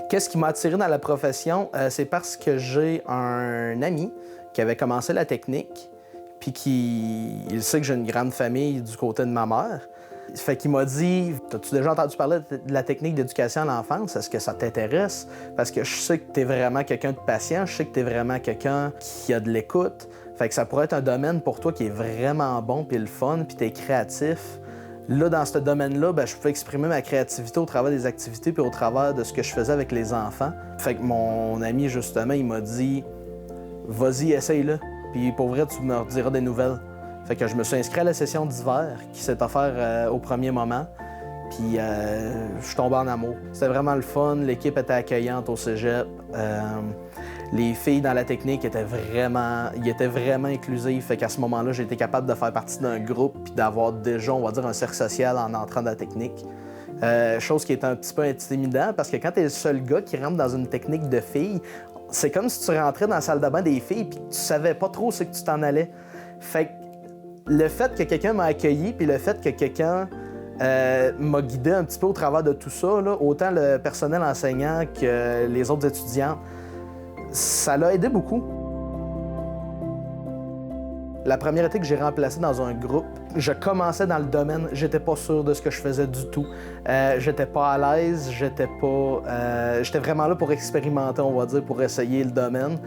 Qu'est-ce qui m'a attiré dans la profession? C'est parce que j'ai un ami qui avait commencé la technique, puis il sait que j'ai une grande famille du côté de ma mère. Fait qu'il m'a dit, t'as-tu déjà entendu parler de la technique d'éducation à l'enfance? Est-ce que ça t'intéresse? Parce que je sais que t'es vraiment quelqu'un de patient, je sais que t'es vraiment quelqu'un qui a de l'écoute. Fait que ça pourrait être un domaine pour toi qui est vraiment bon, puis le fun, puis t'es créatif. Là, dans ce domaine-là, je pouvais exprimer ma créativité au travers des activités puis au travers de ce que je faisais avec les enfants. Fait que mon ami, justement, il m'a dit « Vas-y, essaye-le, puis pour vrai, tu me rediras des nouvelles. » Fait que je me suis inscrit à la session d'hiver qui s'est offerte au premier moment. Puis je suis tombé en amour. C'était vraiment le fun, l'équipe était accueillante au cégep. Les filles dans la technique étaient vraiment inclusives. Fait qu'à ce moment-là, j'ai été capable de faire partie d'un groupe puis d'avoir déjà, on va dire, un cercle social en entrant dans la technique. Chose qui est un petit peu intimidant parce que quand t'es le seul gars qui rentre dans une technique de filles, c'est comme si tu rentrais dans la salle de bain des filles puis tu savais pas trop ce que tu t'en allais. Fait que le fait que quelqu'un m'a accueilli puis le fait que quelqu'un m'a guidé un petit peu au travers de tout ça, là, autant le personnel enseignant que les autres étudiants, ça l'a aidé beaucoup. La première été que j'ai remplacé dans un groupe, je commençais dans le domaine, j'étais pas sûr de ce que je faisais du tout. J'étais pas à l'aise, j'étais vraiment là pour expérimenter, on va dire, pour essayer le domaine.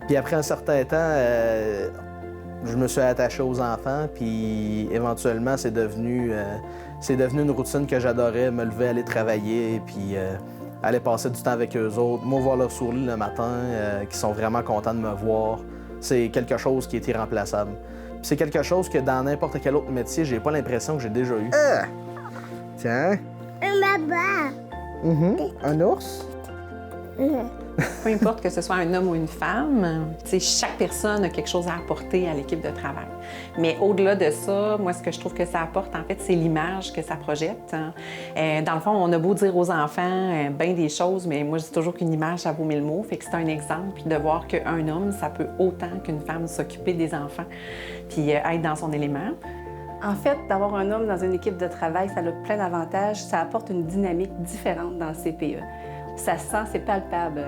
Puis après un certain temps, je me suis attaché aux enfants, puis éventuellement, c'est devenu une routine que j'adorais, me lever, aller travailler, puis aller passer du temps avec eux autres. Moi, voir leur sourire le matin, qui sont vraiment contents de me voir, c'est quelque chose qui est irremplaçable. Puis c'est quelque chose que dans n'importe quel autre métier, j'ai pas l'impression que j'ai déjà eu. Tiens. Un baba. Un ours? Peu importe que ce soit un homme ou une femme, chaque personne a quelque chose à apporter à l'équipe de travail. Mais au-delà de ça, moi, ce que je trouve que ça apporte, en fait, c'est l'image que ça projette. Dans le fond, on a beau dire aux enfants bien des choses, mais moi, je dis toujours qu'une image, ça vaut 1000 mots. Fait que c'est un exemple de voir qu'un homme, ça peut autant qu'une femme s'occuper des enfants puis être dans son élément. En fait, d'avoir un homme dans une équipe de travail, ça a plein d'avantages. Ça apporte une dynamique différente dans le CPE. Ça se sent, c'est palpable.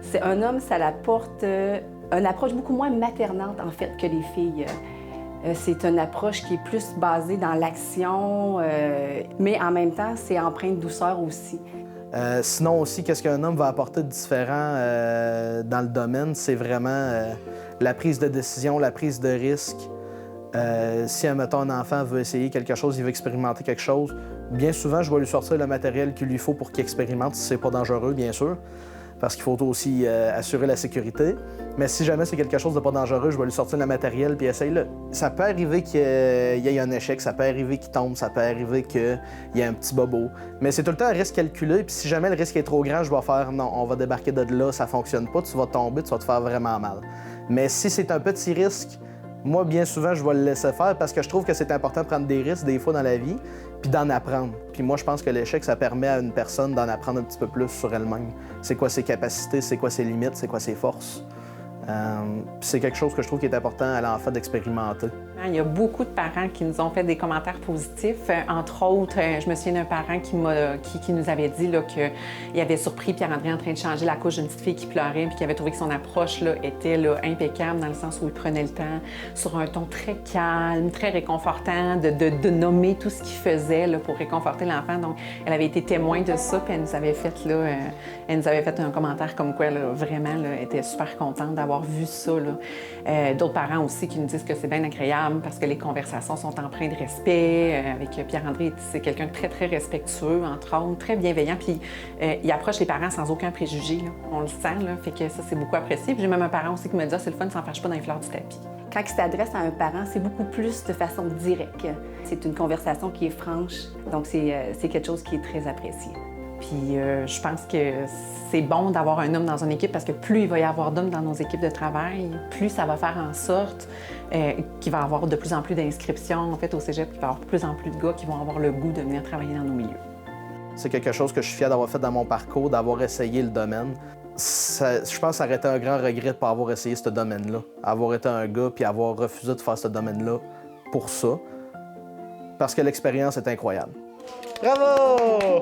C'est un homme, ça apporte une approche beaucoup moins maternante, en fait, que les filles. C'est une approche qui est plus basée dans l'action, mais en même temps, c'est empreint de douceur aussi. Sinon aussi, qu'est-ce qu'un homme va apporter de différent dans le domaine, c'est vraiment la prise de décision, la prise de risque. Si, admettons, un enfant veut essayer quelque chose, il veut expérimenter quelque chose, bien souvent, je vais lui sortir le matériel qu'il lui faut pour qu'il expérimente, si c'est pas dangereux, bien sûr, parce qu'il faut aussi assurer la sécurité. Mais si jamais c'est quelque chose de pas dangereux, je vais lui sortir le matériel puis essaye-le. Ça peut arriver qu'il y ait un échec, ça peut arriver qu'il tombe, ça peut arriver qu'il y ait un petit bobo. Mais c'est tout le temps un risque calculé, puis si jamais le risque est trop grand, je vais faire « non, on va débarquer de là, ça fonctionne pas, tu vas tomber, tu vas te faire vraiment mal ». Mais si c'est un petit risque, moi, bien souvent, je vais le laisser faire parce que je trouve que c'est important de prendre des risques des fois dans la vie, puis d'en apprendre. Puis moi, je pense que l'échec, ça permet à une personne d'en apprendre un petit peu plus sur elle-même. C'est quoi ses capacités, c'est quoi ses limites, c'est quoi ses forces. C'est quelque chose que je trouve qui est important à l'enfant d'expérimenter. Il y a beaucoup de parents qui nous ont fait des commentaires positifs. Entre autres, je me souviens d'un parent qui nous avait dit qu'il avait surpris Pierre-André en train de changer la couche d'une petite fille qui pleurait puis qu'il avait trouvé que son approche était impeccable dans le sens où il prenait le temps, sur un ton très calme, très réconfortant, de nommer tout ce qu'il faisait pour réconforter l'enfant. Donc, elle avait été témoin de ça puis elle nous avait fait un commentaire comme quoi, vraiment, elle était super contente d'avoir vu ça. D'autres parents aussi qui nous disent que c'est bien agréable parce que les conversations sont empreintes de respect. Avec Pierre-André, c'est quelqu'un de très, très respectueux, entre autres, très bienveillant. Puis il approche les parents sans aucun préjugé. Là. On le sent, là, fait que ça, c'est beaucoup apprécié. Puis j'ai même un parent aussi qui me dit « c'est le fun, ne s'en fâche pas dans les fleurs du tapis ». Quand il s'adresse à un parent, c'est beaucoup plus de façon directe. C'est une conversation qui est franche, donc c'est quelque chose qui est très apprécié. Puis je pense que c'est bon d'avoir un homme dans une équipe parce que plus il va y avoir d'hommes dans nos équipes de travail, plus ça va faire en sorte qu'il va y avoir de plus en plus d'inscriptions en fait, au cégep, qu'il va y avoir de plus en plus de gars qui vont avoir le goût de venir travailler dans nos milieux. C'est quelque chose que je suis fier d'avoir fait dans mon parcours, d'avoir essayé le domaine. Je pense que ça aurait été un grand regret de ne pas avoir essayé ce domaine-là. Avoir été un gars puis avoir refusé de faire ce domaine-là pour ça. Parce que l'expérience est incroyable. Bravo!